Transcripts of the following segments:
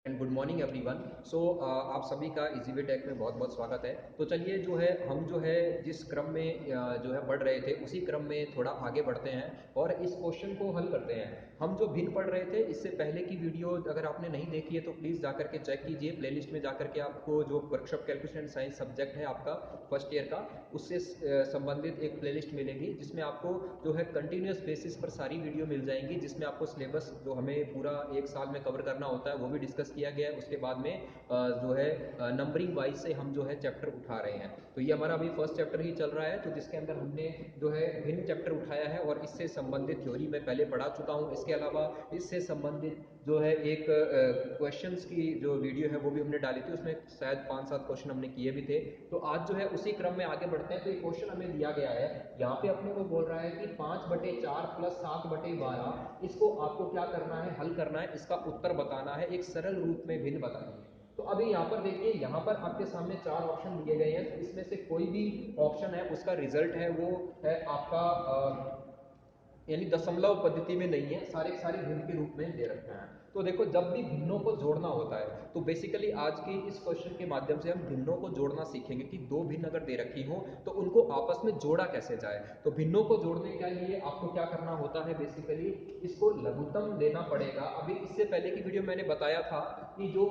And good morning everyone. So आप सभी का इजी टेक में बहुत बहुत स्वागत है। तो चलिए जो है हम जो है जिस क्रम में जो है पढ़ रहे थे उसी क्रम में थोड़ा आगे बढ़ते हैं और इस क्वेश्चन को हल करते हैं। हम जो भिन्न पढ़ रहे थे इससे पहले की वीडियो अगर आपने नहीं देखी है तो प्लीज़ जाकर के चेक कीजिए, प्लेलिस्ट में जाकर के आपको जो workshop calculation and science subject है आपका फर्स्ट ईयर का, उससे संबंधित एक प्लेलिस्ट मिलेगी जिसमें आपको जो है कंटिन्यूस बेसिस पर सारी वीडियो मिल जाएंगी, जिसमें आपको सिलेबस जो हमें पूरा एक साल में कवर करना होता है वो भी डिस्कस किया गया है। उसके बाद में जो है नंबरिंग वाइज से हम जो है चैप्टर उठा रहे हैं। तो ये हमारा अभी फर्स्ट चैप्टर ही चल रहा है, तो जिसके अंदर हमने जो है भिन्न चैप्टर उठाया है और इससे संबंधित थ्योरी मैं पहले पढ़ा चुका हूँ। इसके अलावा इससे संबंधित जो है एक क्वेश्चंस की जो वीडियो है वो भी हमने डाली थी, उसमें शायद 5-7 क्वेश्चन हमने किए भी थे। तो आज जो है उसी क्रम में आगे बढ़ते हैं। तो एक क्वेश्चन हमें दिया गया है, यहाँ पे अपने को बोल रहा है कि 5/4 प्लस 7/12 इसको आपको क्या करना है, हल करना है, इसका उत्तर बताना है, एक सरल रूप में भिन्न बतानी है। तो अभी यहाँ पर देखिए, यहाँ पर आपके सामने 4 ऑप्शन दिए गए हैं, तो इसमें से कोई भी ऑप्शन है उसका रिजल्ट है वो है आपका यानी दशमलव पद्धति में नहीं है, सारे सारे भिन्न के रूप में दे रखे हैं। तो देखो, जब भी भिन्नों को जोड़ना होता है तो बेसिकली आज के इस क्वेश्चन के माध्यम से हम भिन्नों को जोड़ना सीखेंगे कि दो भिन्न अगर दे रखी हो तो उनको आपस में जोड़ा कैसे जाए। तो भिन्नों को जोड़ने के लिए आपको क्या करना होता है, बेसिकली इसको लघुत्तम लेना पड़ेगा। अभी इससे पहले की वीडियो मैंने बताया था कि जो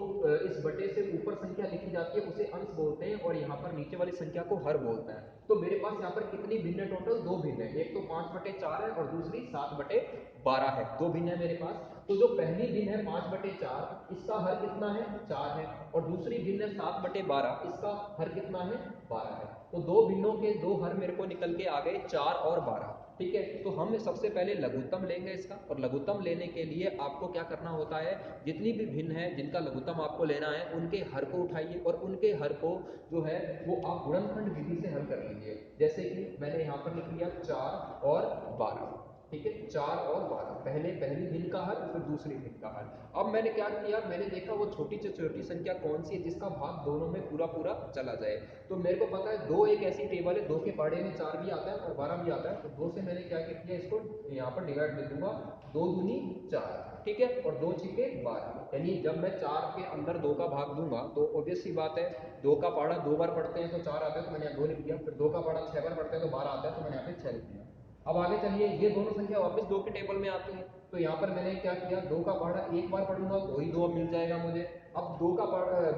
इस बटे से ऊपर संख्या लिखी जाती है उसे अंश बोलते हैं और यहाँ पर नीचे वाली संख्या को हर बोलते हैं। तो मेरे पास यहाँ पर कितनी भिन्न है, टोटल 2 भिन्न है, एक तो 5/4 है और दूसरी 7/12 है, 2 भिन्न है मेरे पास। तो जो पहली भिन्न है 5/4, इसका हर कितना है, 4 है, और दूसरी भिन्न है 7/12, इसका हर कितना है, 12 है। तो दो भिन्नों के दो हर मेरे को निकल के आ गए 4 और 12। ठीक है, तो हम सबसे पहले लघुत्तम लेंगे इसका, और लघुत्तम लेने के लिए आपको क्या करना होता है, जितनी भी भिन्न है जिनका लघुत्तम आपको लेना है उनके हर को उठाइए और उनके हर को जो है वो आप गुणनखंड विधि से हल कर लीजिए। जैसे कि मैंने यहाँ पर लिख लिया 4 और 12। ठीक है, 4 और 12, पहले पहली भिन्न का हर फिर दूसरी भिन्न का हर। अब मैंने क्या किया, मैंने देखा वो छोटी से छोटी संख्या कौन सी है जिसका भाग दोनों में पूरा पूरा चला जाए। तो मेरे को पता है 2 एक ऐसी टेबल है, 2 के पहाड़े में 4 भी आता है और 12 भी आता है। तो 2 से मैंने क्या किया, इसको यहाँ पर डिवाइड कर दूंगा, 2 दूनी 4, ठीक है, और 2 छिके 12। यानी जब मैं 4 के अंदर 2 का भाग दूंगा तो ऑब्वियस सी बात है, 2 का पहाड़ा 2 बार पढ़ते हैं तो 4 आता है, तो मैंने यहाँ 2 लिख दिया। फिर 2 का पहाड़ा 6 बार पढ़ते हैं तो 12 आता है, तो मैंने यहाँ पे 6 लिख दिया। अब आगे चलिए, ये दोनों संख्या वापस 2 के टेबल में आती है। तो यहाँ पर मैंने क्या किया, 2 का पहाड़ा एक बार पढ़ूंगा तो ही 2 मिल जाएगा मुझे। अब 2 का पहाड़ा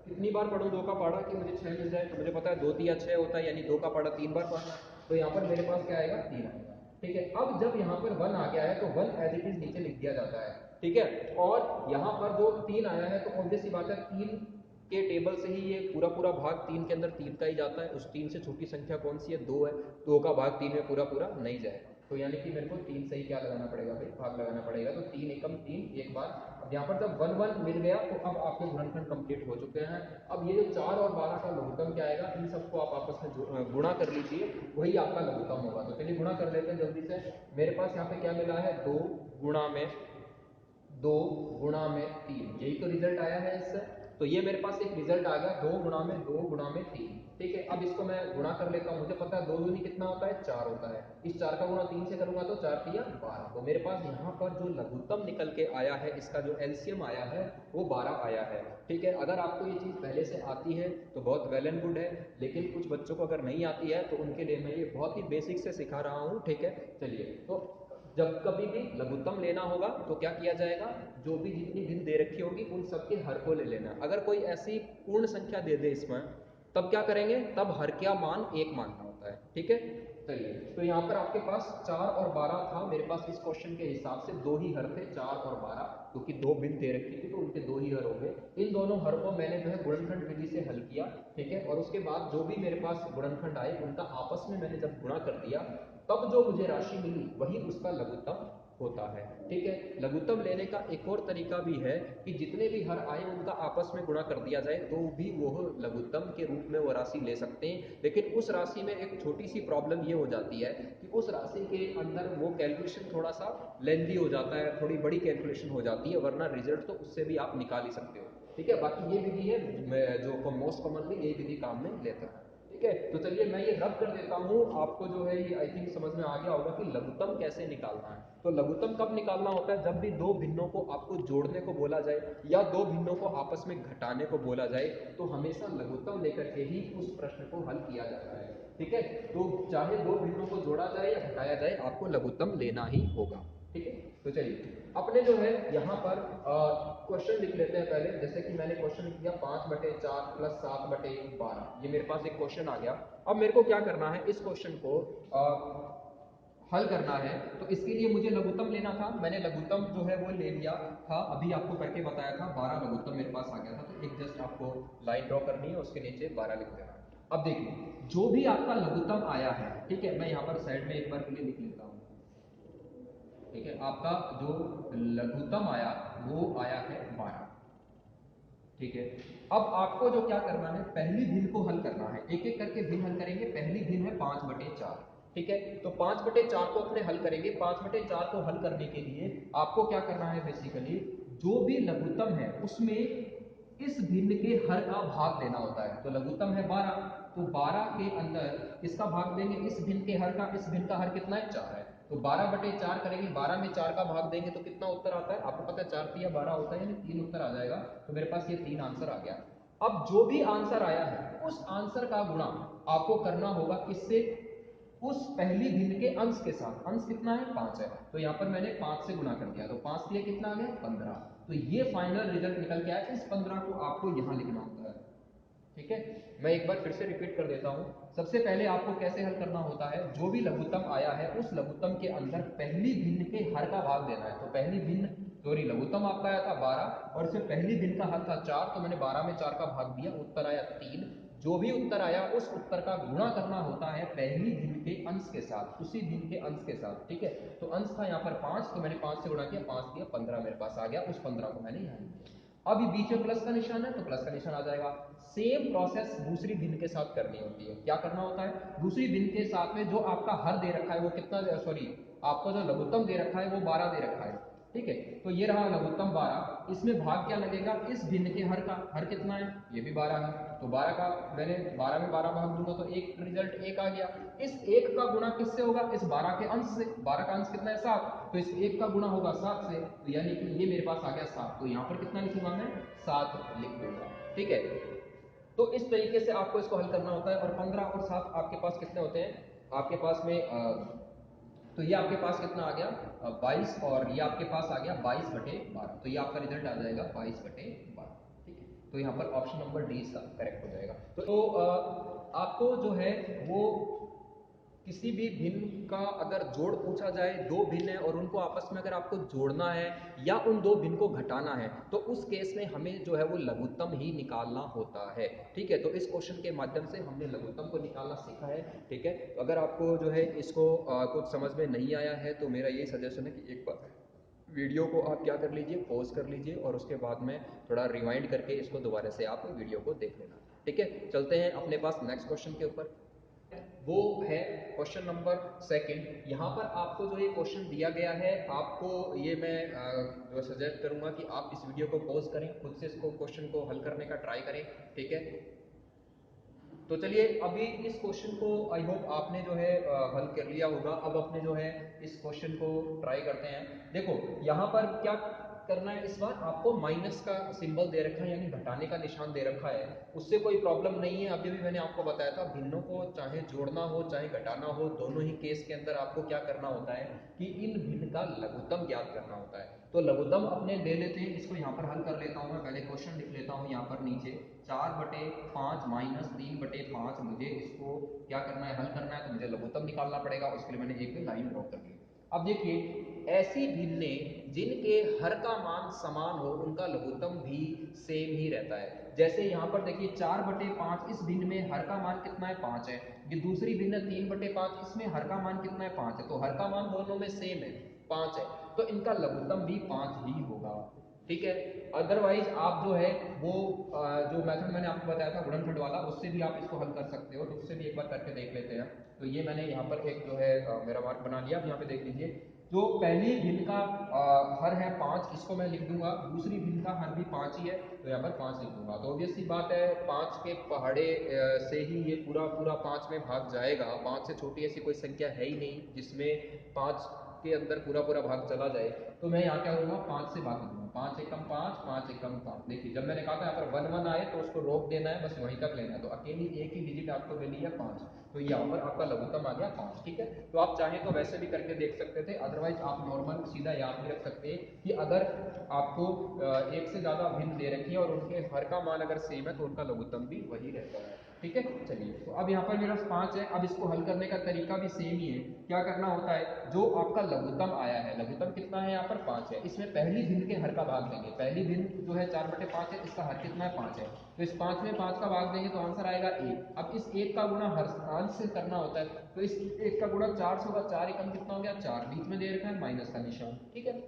कितनी बार पढ़ूं 2 का पहाड़ा कि मुझे 6 मिल जाए, तो मुझे पता है 2 तिया 6 होता है, यानी 2 का पहाड़ा 3 बार पढ़ना। तो यहाँ पर मेरे पास क्या आएगा, 3 आएगा। ठीक है, अब जब यहाँ पर 1 आ गया है तो 1 एज इट इज नीचे लिख दिया जाता है। ठीक है, और यहाँ पर जो 3 आया है तो ऑब्वियस सी बात है 3 के टेबल से ही ये पूरा पूरा भाग 3 के अंदर 3 का ही जाता है। उस 3 से छोटी संख्या कौन सी है, 2 है। 2 का भाग 3 में पूरा पूरा नहीं जाएगा, तो यानी कि मेरे को 3 से ही क्या लगाना पड़ेगा भाई, भाग लगाना पड़ेगा। तो 3 एकम 3 एक बार। अब यहाँ पर जब 1 1 मिल गया तो अब आपके गुणनखंड कंप्लीट हो चुके हैं। अब ये जो 4 और 12 का लघुत्तम क्या आएगा, इन सबको आप आपस में गुणा कर लीजिए, वही आपका लघुत्तम होगा। तो चलिए गुणा कर लेते हैं जल्दी से। मेरे पास यहाँ पे क्या मिला है, 2 गुणा में 2 गुणा में 3, यही तो रिजल्ट आया है इससे। तो ये मेरे पास एक रिजल्ट आ गया, 2 गुणा में 2 गुणा में 3। ठीक है, अब इसको मैं गुणा कर लेता हूँ। मुझे पता है 2 दूनी कितना होता है, 4 होता है। इस 4 का गुणा 3 से करूंगा तो 4 तिया 12। तो मेरे पास यहाँ पर जो लघुत्तम निकल के आया है, इसका जो एलसीएम आया है वो 12 आया है। ठीक है, अगर आपको ये चीज़ पहले से आती है तो बहुत वेल एंड गुड है, लेकिन कुछ बच्चों को अगर नहीं आती है तो उनके लिए मैं ये बहुत ही बेसिक से सिखा रहा हूँ। ठीक है, चलिए, तो जब कभी भी लघुत्तम लेना होगा तो क्या किया जाएगा, जो भी जितनी भिन्न दे रखी होगी उन सबके हर को ले लेना। अगर कोई ऐसी पूर्ण संख्या दे दे इसमें, तब क्या करेंगे, तब हर का मान 1 मानना होता है। ठीक है, चलिए, तो यहाँ पर आपके पास 4 और 12 था, मेरे पास इस क्वेश्चन के हिसाब से 2 ही हर थे, 4 और 12, क्योंकि 2 भिन्न दे रखी थी तो उनके 2 ही हर हो गए। इन दोनों हर को मैंने जो है गुणनखंड विधि से हल किया। ठीक है, और उसके बाद जो भी मेरे पास गुणनखंड आए उनका आपस में मैंने जब गुणा कर दिया, तब जो मुझे राशि मिली वही उसका लघुत्तम होता है। ठीक है, लघुत्तम लेने का एक और तरीका भी है कि जितने भी हर आए उनका आपस में गुणा कर दिया जाए तो भी वो लघुत्तम के रूप में वो राशि ले सकते हैं। लेकिन उस राशि में एक छोटी सी प्रॉब्लम ये हो जाती है कि उस राशि के अंदर वो कैलकुलेशन थोड़ा सा लेंदी हो जाता है, थोड़ी बड़ी कैलकुलेशन हो जाती है, वरना रिजल्ट तो उससे भी आप निकाल ही सकते हो। ठीक है, बाकी ये विधि है जो मोस्ट कॉमनली यही विधि काम में लेता है। ठीक है। तो चलिए मैं ये रब कर देता हूँ, आपको जो है ये आई थिंक समझ में आ गया होगा कि लघुत्तम कैसे निकालना है। तो लघुत्तम कब निकालना होता है, जब भी दो भिन्नों को आपको जोड़ने को बोला जाए या दो भिन्नों को आपस में घटाने को बोला जाए, तो हमेशा लघुत्तम लेकर के ही उस प्रश्न को हल किया जाता है, ठीक है। तो चाहे दो भिन्नों को जोड़ा जाए या घटाया जाए, आपको लघुत्तम लेना ही होगा, ठीक है। तो चलिए अपने जो है यहाँ पर क्वेश्चन लिख लेते हैं पहले। जैसे कि मैंने क्वेश्चन लिख दिया 5/4 प्लस 7/12, ये मेरे पास एक क्वेश्चन आ गया। अब मेरे को क्या करना है, इस क्वेश्चन को हल करना है। तो इसके लिए मुझे लघुत्तम लेना था, मैंने लघुत्तम जो है वो ले लिया था, अभी आपको करके बताया था। 12 लघुत्तम मेरे पास आ गया था। तो एक जस्ट आपको लाइन ड्रॉ करनी है, उसके नीचे 12 लिख देना। अब देखिए जो भी आपका लघुत्तम आया है, ठीक है, मैं यहाँ पर साइड में एक बार के लिए लिख लेता हूँ, ठीक है। आपका जो लघुत्तम आया वो आया है 12, ठीक है। अब आपको जो क्या करना है, पहली भिन्न को हल करना है, एक एक करके भिन्न हल करेंगे। पहली भिन्न है 5/4, ठीक है। तो 5/4 को अपने हल करेंगे। 5/4 को हल करने के लिए आपको क्या करना है, बेसिकली जो भी लघुत्तम है उसमें इस भिन्न के हर का भाग देना होता है। तो लघुत्तम है 12, तो 12 के अंदर इसका भाग देंगे इस भिन्न के हर का। इस भिन्न का हर कितना है, 4 है। तो 12/4 करेंगे, 12 में 4 का भाग देंगे तो कितना उत्तर आता है, आपको पता है 4 तिया 12 होता है, यानी 3 उत्तर आ जाएगा। तो मेरे पास ये 3 आंसर आ गया। अब जो भी आंसर आया है उस आंसर का गुणा आपको करना होगा किससे, उस पहली भिन्न के अंश के साथ। अंश कितना है, 5 है। तो यहाँ पर मैंने 5 से गुणा कर दिया, तो 5 दिया कितना आ गया, 15। तो ये फाइनल रिजल्ट निकल के आया। इस 15 को आपको यहाँ लिखना होता है, ठीक है। मैं एक बार फिर से रिपीट कर देता हूं। सबसे पहले आपको कैसे हल करना होता है, जो भी लघुत्तम आया है उस लघुत्तम के अंदर पहली भिन्न के हर का भाग देना है। तो पहली भिन्न सॉरी लघुत्तम आपका आया था 12 और इसमें पहली भिन्न का हर था 4, तो मैंने 12 में 4 का भाग दिया, उत्तर आया 3। जो भी उत्तर आया उस उत्तर का गुणा करना होता है पहली भिन्न के अंश के साथ, उसी भिन्न के अंश के साथ, ठीक है। तो अंश था यहाँ पर 5, तो मैंने 5 से गुणा किया, 5 दिया 15 मेरे पास आ गया। उस 15 को मैंने यहाँ लिख दिया। अब ये बीच में प्लस का निशान है तो प्लस का निशान आ जाएगा। सेम प्रोसेस दूसरी भिन्न के साथ करनी होती है। क्या करना होता है, दूसरी भिन्न के साथ में जो आपका हर दे रखा है वो कितना, सॉरी आपका जो लघुत्तम दे रखा है वो 12 दे रखा है, ठीक है। तो ये रहा लघुत्तम 12, इसमें भाग क्या लगेगा, इस भिन्न के हर का। हर कितना है, ये भी 12 है। तो 12 का मैंने 12 में 12 भाग दूंगा तो एक रिजल्ट 1 आ गया। इस 1 का गुणा किससे होगा, इस 12 के अंश से। 12 का अंश कितना है, 7, तो इस 1 का गुणा होगा 7 से, तो यानी कि ये मेरे पास आ गया 7। तो यहाँ पर कितना लिखूंगा मैं, 7 लिख दूंगा, ठीक है। तो इस तरीके से आपको इसको हल करना होता है। और 15 और 7 आपके पास कितने होते हैं, आपके पास में तो ये आपके पास कितना आ गया, 22, और ये आपके पास आ गया 22/12। तो ये आपका रिजल्ट आ जाएगा 22/12, ठीक है। तो यहाँ पर ऑप्शन नंबर डी इसका करेक्ट हो जाएगा। तो आपको जो है वो किसी भी भिन्न का अगर जोड़ पूछा जाए, दो भिन्न है और उनको आपस में अगर आपको जोड़ना है या उन दो भिन्न को घटाना है, तो उस केस में हमें जो है वो लघुत्तम ही निकालना होता है, ठीक है। तो इस क्वेश्चन के माध्यम से हमने लघुत्तम को निकालना सीखा है, ठीक है। तो अगर आपको जो है इसको कुछ समझ में नहीं आया है तो मेरा यही सजेशन है कि एक बार वीडियो को आप क्या कर लीजिए, पॉज कर लीजिए और उसके बाद में थोड़ा रिवाइंड करके इसको दोबारा से आप वीडियो को देख लेना, ठीक है। चलते हैं अपने पास नेक्स्ट क्वेश्चन के ऊपर। वो है क्वेश्चन नंबर सेकंड। यहाँ पर आपको जो ये क्वेश्चन दिया गया है, आपको ये मैं जो सजेस्ट करूंगा कि आप इस वीडियो को पॉज करें, खुद से इसको क्वेश्चन को हल करने का ट्राई करें, ठीक है। तो चलिए अभी इस क्वेश्चन को आई होप आपने जो है हल कर लिया होगा। अब अपने जो है इस क्वेश्चन को ट्राई करते हैं। देखो यहाँ पर क्या करना है, इस बार आपको माइनस का सिंबल दे रखा है, यानी घटाने का निशान दे रखा है, उससे कोई प्रॉब्लम नहीं है। अभी भी मैंने आपको बताया था भिन्नों को चाहे जोड़ना हो चाहे घटाना हो, दोनों ही केस के अंदर आपको क्या करना होता है कि इन भिन्न का लघुत्तम ज्ञात करना होता है। तो लघुत्तम अपने ले लेते हैं, इसको यहाँ पर हल कर लेता हूँ मैं। पहले क्वेश्चन लिख लेता हूँ यहाँ पर नीचे 4/5 माइनस 3/5, मुझे इसको क्या करना है, हल करना है, तो मुझे लघुत्तम निकालना पड़ेगा। उसके लिए मैंने एक लाइन ड्रॉ कर ली। अब देखिए ऐसी भिन्ने जिनके हर का मान समान हो उनका लघुत्तम भी सेम ही रहता है। जैसे यहाँ पर देखिए 4/5, इस भिन्न में हर का मान कितना है, 5 है। ये दूसरी भिन्न 3/5, इसमें हर का मान कितना है, 5 है। तो हर का मान दोनों में सेम है, 5 है, तो इनका लघुत्तम भी 5 ही होगा, ठीक है। अदरवाइज आप जो है वो जो मेथड मैंने आपको बताया था गुणनफल वाला, उससे भी आप इसको हल कर सकते हो। तो उससे भी एक बार करके देख लेते हैं। तो ये मैंने यहाँ पर एक जो है मेरा मार्क बना लिया। अब यहाँ पे देख लीजिए जो पहली भिन्न का हर है 5, इसको मैं लिख दूंगा, दूसरी भिन्न का हर भी 5 ही है तो यहाँ पर 5 लिख दूंगा। तो ऑब्वियस सी बात है 5 के पहाड़े से ही ये पूरा पूरा 5 में भाग जाएगा। 5 से छोटी ऐसी कोई संख्या है ही नहीं जिसमें 5 के अंदर पूरा पूरा भाग चला जाए। तो मैं यहाँ क्या करूँगा, 5 से भाग दूंगा, 5 एकम 5, 5 एकम 5। देखिए जब मैंने कहा था यहाँ पर 1 1 आए तो उसको रोक देना है, बस वहीं तक लेना है। तो अकेली एक ही डिजिट आपको मिली है 5, तो यहाँ पर आपका लघुत्तम आ गया 5। ठीक है, तो आप चाहें तो वैसे भी करके देख सकते थे, अदरवाइज आप नॉर्मल सीधा याद भी रख सकते हैं कि अगर आपको एक से ज़्यादा भिन्न दे रखी है और उनके हर का मान अगर सेम है तो उनका लघुत्तम भी वही रहता है। ठीक है, चलिए तो अब यहाँ पर मेरा 5 है। अब इसको हल करने का तरीका भी सेम ही है। क्या करना होता है, जो आपका लघुत्तम आया है, लघुत्तम कितना है यहाँ पर 5 है, इसमें पहली भिन्न के हर का भाग देंगे। पहली भिन्न जो है 4/5 है, इसका हर कितना है 5 है, तो इस 5 में 5 का भाग देंगे तो आंसर आएगा 1। अब इस 1 का गुणा हर अंश से करना होता है, तो इस 1 का गुणा 4 से होगा, 4 एकम कितना हो गया 4, बीच में दे रखा है माइनस का निशान। ठीक है,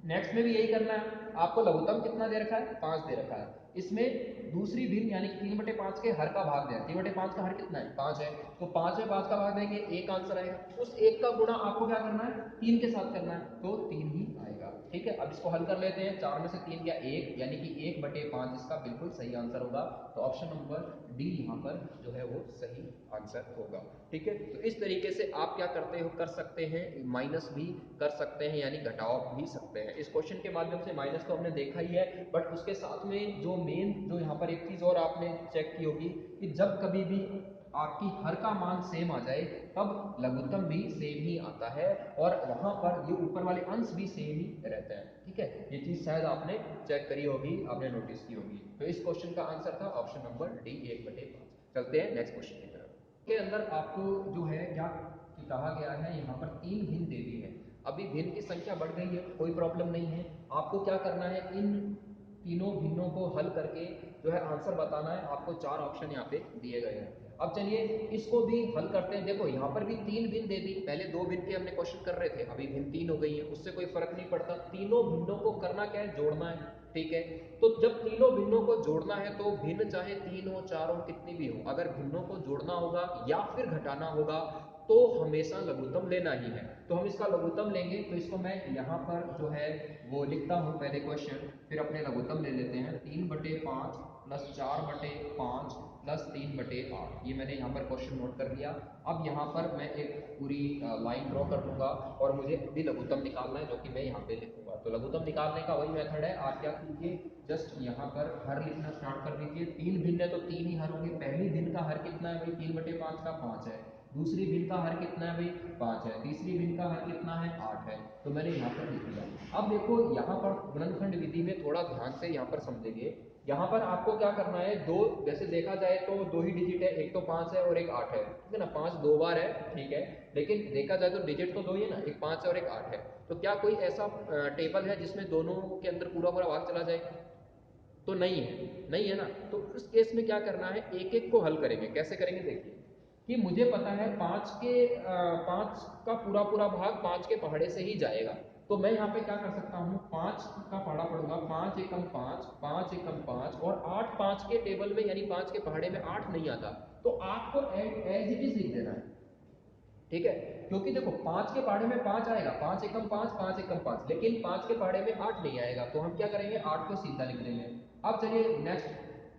नेक्स्ट में भी यही करना है, आपको लघुत्तम कितना दे रखा है 5 दे रखा है, इसमें दूसरी भिन्न यानी कि 3/5 के हर का भाग दें। 3/5 का हर कितना है 5 है, तो 5 में 5 का भाग देंगे, एक आंसर आएगा। उस एक का गुणा आपको क्या करना है 3 के साथ करना है, तो 3 ही आएगा। ठीक है, अब इसको हल कर लेते हैं। 4 में से 3 गया 1, यानी कि 1/5 इसका बिल्कुल सही आंसर होगा। तो ऑप्शन नंबर डी यहाँ पर जो है वो सही आंसर होगा। ठीक है, तो इस तरीके से आप क्या करते हो, कर सकते हैं, माइनस भी कर सकते हैं यानी घटाव भी सकते हैं। इस क्वेश्चन के माध्यम से माइनस तो हमने देखा ही है, बट उसके साथ में जो मेन जो यहाँ पर एक चीज और आपने चेक की होगी कि जब कभी भी आपकी हर का मान सेम आ जाए तब लघुत्तम भी सेम ही आता है और वहां पर ये ऊपर वाले अंश भी सेम ही रहते हैं। ठीक है, ये चीज शायद आपने चेक करी होगी, आपने नोटिस की होगी। तो इस क्वेश्चन का आंसर था ऑप्शन नंबर डी 1/5। चलते हैं नेक्स्ट क्वेश्चन की तरफ। के अंदर आपको जो है क्या कहा गया है, यहाँ पर 3 भिन्न दे दी है। अभी भिन्न की संख्या बढ़ गई है, कोई प्रॉब्लम नहीं है। आपको क्या करना है, इन तीनों भिन्नों को हल करके जो है आंसर बताना है। आपको 4 ऑप्शन यहाँ पे दिए गए हैं। अब चलिए इसको भी हल करते हैं। देखो यहाँ पर भी 3 भिन्न दे दी, पहले 2 भिन्न के हमने क्वेश्चन कर रहे थे, अभी भिन्न 3 हो गई है, उससे कोई फर्क नहीं पड़ता। तीनों भिन्नों को करना क्या है, जोड़ना है। ठीक है, तो जब तीनों भिन्नों को जोड़ना है तो भिन्न चाहे 3 हो 4 हो कितनी भी हो, अगर भिन्नों को जोड़ना होगा या फिर घटाना होगा तो हमेशा लघुत्तम लेना ही है। तो हम इसका लघुत्तम लेंगे, तो इसको मैं यहाँ पर जो है वो लिखता हूँ पहले क्वेश्चन, फिर अपने लघुत्तम ले लेते हैं। 3/5 प्लस 4/5 प्लस 3/8, ये मैंने यहाँ पर क्वेश्चन नोट कर लिया। अब यहाँ पर मैं एक पूरी लाइन ड्रॉ कर दूंगा और मुझे अभी लघुत्तम निकालना है, जो कि मैं यहाँ पे लिखूंगा। तो लघुत्तम निकालने का वही मेथड है। आप क्या कीजिए, जस्ट यहाँ पर हर लिखना स्टार्ट कर दीजिए। 3 भिन्न है तो 3 ही हर होंगे। पहली भिन्न का हर कितना है भाई, 3/5 का 5 है। दूसरी भिन्न का हर कितना है भाई 5 है। तीसरी भिन्न का हर कितना है 8 है। तो मैंने यहाँ पर लिख दिया। अब देखो यहाँ पर गुणनखंड विधि में थोड़ा ध्यान से यहाँ पर समझेंगे। यहाँ पर आपको क्या करना है, दो जैसे देखा जाए तो 2 ही डिजिट है, एक तो 5 है और एक 8 है। ठीक है ना, 5 2 बार है, ठीक है, लेकिन देखा जाए तो डिजिट तो 2 ही है ना, एक 5 है और एक 8 है। तो क्या कोई ऐसा टेबल है जिसमें दोनों के अंदर पूरा पूरा भाग चला जाए? तो नहीं है, नहीं है ना। तो उस केस में क्या करना है, एक एक को हल करेंगे। कैसे करेंगे, देखिए कि मुझे पता है 5 का पूरा पूरा भाग 5 के पहाड़े से ही जाएगा। तो मैं यहाँ पे क्या कर सकता हूँ, 5 का पहाड़ा पढ़ूंगा, 5 एकम 5, 5 एकम 5 और 8 5 के टेबल में यानी 5 के पहाड़े में 8 नहीं आता, तो 8 को एज इट इज लिख देना है। ठीक है, क्योंकि देखो 5 के पहाड़े में 5 आएगा, 5 एकम 5, 5 एकम 5, लेकिन 5 के पहाड़े में 8 नहीं आएगा, तो हम क्या करेंगे 8 को सीधा लिख देंगे। अब चलिए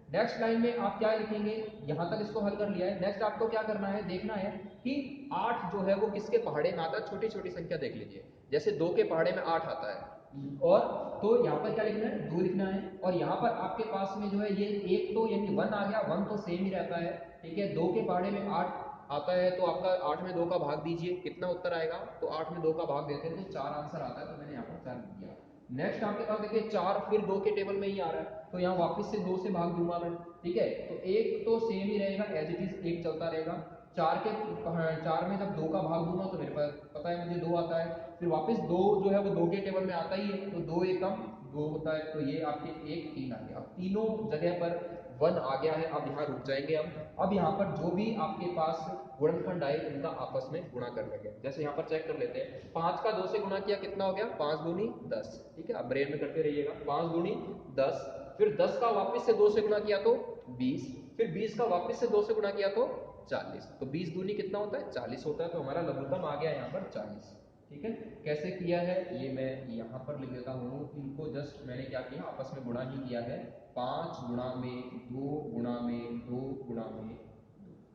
नेक्स्ट लाइन में आप क्या लिखेंगे, यहां तक इसको हल कर लिया है। नेक्स्ट आपको क्या करना है, देखना है कि 8 जो है वो किसके पहाड़े में आता है। छोटी छोटी संख्या देख लीजिए, जैसे 2 के पहाड़े में 8 आता है, और तो यहाँ पर क्या लिखना है 2 लिखना है। और यहाँ पर आपके पास में जो है ये एक तो यानी 1 आ गया, 1 तो सेम ही रहता है। ठीक है, 2 के पहाड़े में 8 आता है, तो आपका 8 में 2 का भाग दीजिए, कितना उत्तर आएगा, तो 8 में 2 का भाग देते हैं तो 4 आंसर आता है। तो मैंने यहाँ पर 4 लिख दिया। नेक्स्ट आपके पास देखिए 4 फिर 2 के टेबल में ही आ रहा है, तो यहाँ वापस से 2 से भाग दूंगा मैं। ठीक है, तो एक तो सेम ही रहेगा, एज इट इज एक चलता रहेगा। 4 में जब 2 का भाग दूंगा तो मेरे पास पता है मुझे 2 आता है, फिर वापस 2 जो है वो 2 के टेबल में आता ही है, तो 2 एकम 2 होता है, तो ये आपके 1 3 आ गया। अब तीनों जगह पर 1 आ गया है। अब यहाँ रुक जाएंगे हम। अब यहाँ पर जो भी आपके पास गुणनखंड आए उनका आपस में गुणा कर लेंगे। जैसे यहाँ पर चेक कर लेते हैं, 5 का 2 से गुणा किया कितना हो गया, 5 दूनी 10। ठीक है, अब ब्रेन में करते रहिएगा, 5 दूनी 10, फिर 10 का वापस से 2 से गुणा किया तो 20, फिर 20 का वापस से 2 से गुणा किया तो 40, तो 20 दूनी कितना होता है 40 होता है। तो हमारा लघुत्तम आ गया यहाँ पर 40। ठीक है, कैसे किया है ये मैं यहाँ पर लिख देता हूँ। इनको जस्ट मैंने क्या किया, आपस में गुणा ही किया है, 5 गुणा में 2 गुणा में 2 गुणा में 2,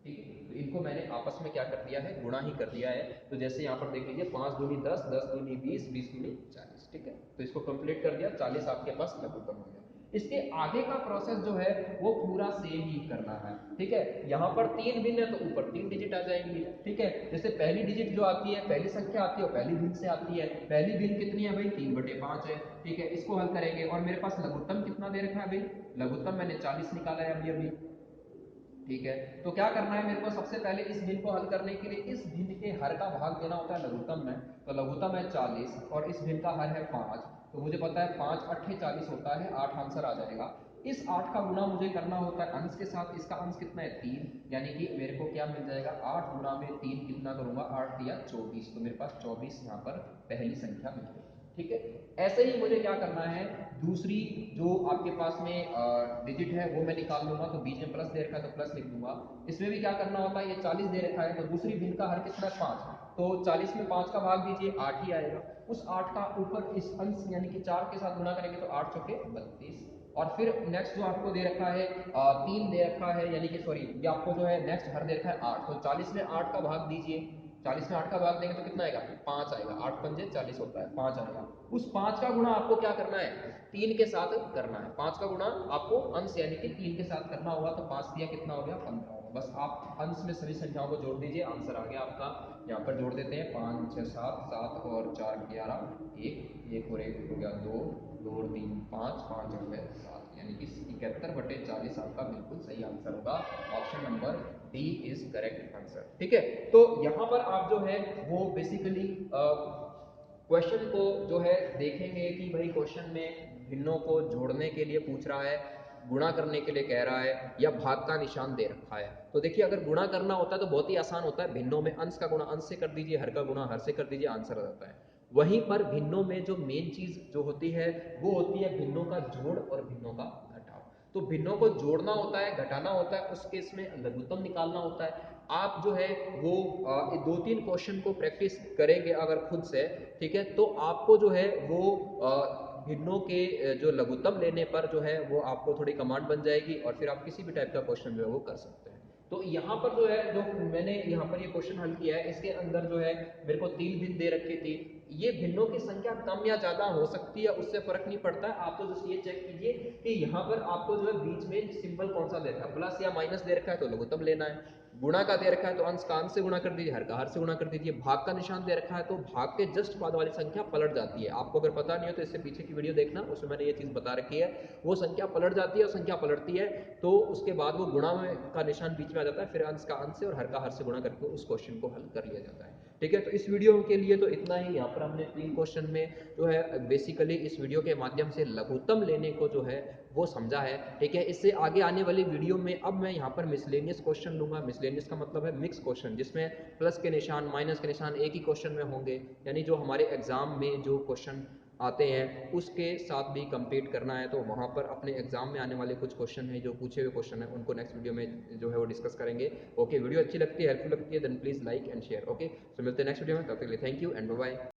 ठीक है। तो इनको मैंने आपस में क्या कर दिया है, गुणा ही कर दिया है। तो जैसे यहाँ पर देख लीजिए, 5 दूनी 10, 10 दूनी 20, 20 दूनी 40, ठीक है। तो इसको कंप्लीट कर दिया, 40 आपके पास लघुत्तम हो गया। इसके आगे का प्रोसेस जो है वो पूरा सेम ही करना है, ठीक है। यहाँ पर 3 भिन्न है तो ऊपर 3 डिजिट आ जाएंगी, ठीक है। जैसे पहली डिजिट जो आती है, पहली संख्या आती है, वो पहली भिन्न से आती है। पहली भिन्न कितनी है भाई, 3/5 है, ठीक है। इसको हल करेंगे और मेरे पास लघुत्तम कितना दे रखा है भाई, लघुत्तम मैंने 40 निकाला है अभी अभी, ठीक है। तो क्या करना है मेरे को, सबसे पहले इस भिन्न को हल करने के लिए इस भिन्न के हर का भाग देना होता है लघुत्तम में। तो लघुत्तम है 40 और इस भिन्न का हर है 5, तो मुझे पता है 5 8 40 होता है, 8 आंसर आ जाएगा। इस 8 का गुणा मुझे करना होता है अंश के साथ, इसका अंश कितना है 3, यानी कि मेरे को क्या मिल जाएगा, 8 गुणा में 3 कितना करूंगा, 8 या 24, तो मेरे पास 24 यहाँ पर पहली संख्या मिल गई, ठीक है। ऐसे ही मुझे क्या करना है, दूसरी जो आपके पास में डिजिट है वो मैं निकाल लूंगा, तो बीच में प्लस दे रखा है तो प्लस लिख दूंगा। इसमें भी क्या करना होता है, ये 40 दे रखा है तो दूसरी भिन्न का हर कितना है 5, तो 40 में 5 का भाग दीजिए, 8 ही आएगा। उस 8 का ऊपर इस अंश यानी कि 4 के साथ गुणा करेंगे तो 8 चौके 32। और फिर नेक्स्ट जो आपको दे रखा है 3 दे रखा है, यानी कि सॉरी ये आपको जो है नेक्स्ट हर दे रखा है 8, तो 40 में 8 का भाग दीजिए, 40 में 8 का भाग देंगे तो कितना आएगा, 5 आएगा, 8 पंजे 40 होता है, 5 आएगा। उस 5 का गुणा आपको क्या करना है, 3 के साथ करना है। 5 का गुणा आपको अंश यानी कि 3 के साथ करना होगा, तो 5 दिया कितना हो गया, 15 होगा। बस आप अंश में सभी संख्याओं को जोड़ दीजिए, आंसर आ गया आपका। यहाँ पर जोड़ देते हैं, 5 6 7, 7 और 4 11, 1 1 और 1 हो गया 2, 2 और 3 5, 5 और 6 7, यानी कि 71/40 आपका बिल्कुल सही आंसर होगा। Option number D is correct answer, ठीक है। तो यहाँ पर आप जो है वो बेसिकली क्वेश्चन को जो है देखेंगे कि भाई क्वेश्चन में भिन्नों को जोड़ने के लिए पूछ रहा है, गुणा करने के लिए कह रहा है, या भाग का निशान दे रखा है। तो देखिए अगर गुणा करना होता है तो बहुत ही आसान होता है, भिन्नों में अंश का गुणा अंश से कर दीजिए, हर का गुणा हर से कर दीजिए, आंसर आ जाता है। वहीं पर भिन्नों में जो मेन चीज जो होती है वो होती है भिन्नों का जोड़ और भिन्नों का घटाव। तो भिन्नों को जोड़ना होता है, घटाना होता है, उस केस में लघुत्तम निकालना होता है। आप जो है वो 2-3 क्वेश्चन को प्रैक्टिस करेंगे अगर खुद से, ठीक है, तो आपको जो है वो भिन्नों के जो लघुत्तम लेने पर जो है वो आपको थोड़ी कमांड बन जाएगी और फिर आप किसी भी टाइप का क्वेश्चन जो है वो कर सकते हैं। तो यहाँ पर जो है जो मैंने यहाँ पर ये क्वेश्चन हल किया है, इसके अंदर जो है मेरे को 3 भिन्न दे रखी थी। ये भिन्नों की संख्या कम या ज्यादा हो सकती है, उससे फर्क नहीं पड़ता है। आप तो जस्ट ये चेक कीजिए कि यहाँ पर आपको जो है बीच में सिंबल कौन सा दे रखा है, प्लस या माइनस दे रखा है तो लघुत्तम लेना है, गुणा का दे रखा है तो अंश का अंश से गुणा कर दीजिए, हर का हर से गुणा कर दीजिए, भाग का निशान दे रखा है तो भाग के जस्ट बाद वाली संख्या पलट जाती है। आपको अगर पता नहीं हो तो इससे पीछे की वीडियो देखना, उसमें मैंने ये चीज बता रखी है। वो संख्या पलट जाती है और संख्या पलटती है तो उसके बाद वो गुणा में का निशान बीच में आ जाता है, फिर अंश का अंश से और हर का हर से गुणा करके उस क्वेश्चन को हल कर लिया जाता है, ठीक है। तो इस वीडियो के लिए तो इतना ही। यहाँ पर हमने 3 क्वेश्चन में जो है बेसिकली इस वीडियो के माध्यम से लघुत्तम लेने को जो है वो समझा है, ठीक है। इससे आगे आने वाली वीडियो में अब मैं यहाँ पर मिसलेनियस क्वेश्चन लूंगा। मिसलेनियस का मतलब है मिक्स क्वेश्चन, जिसमें प्लस के निशान माइनस के निशान एक ही क्वेश्चन में होंगे, यानी जो हमारे एग्जाम में जो क्वेश्चन आते हैं उसके साथ भी कंप्लीट करना है। तो वहाँ पर अपने एग्जाम में आने वाले कुछ क्वेश्चन हैं जो पूछे हुए क्वेश्चन हैं, उनको नेक्स्ट वीडियो में जो है वो डिस्कस करेंगे। ओके, वीडियो अच्छी लगती है, हेल्पफुल लगती है, then please like and share. Okay, तो मिलते हैं नेक्स्ट वीडियो में, तब तक के लिए thank you and bye bye.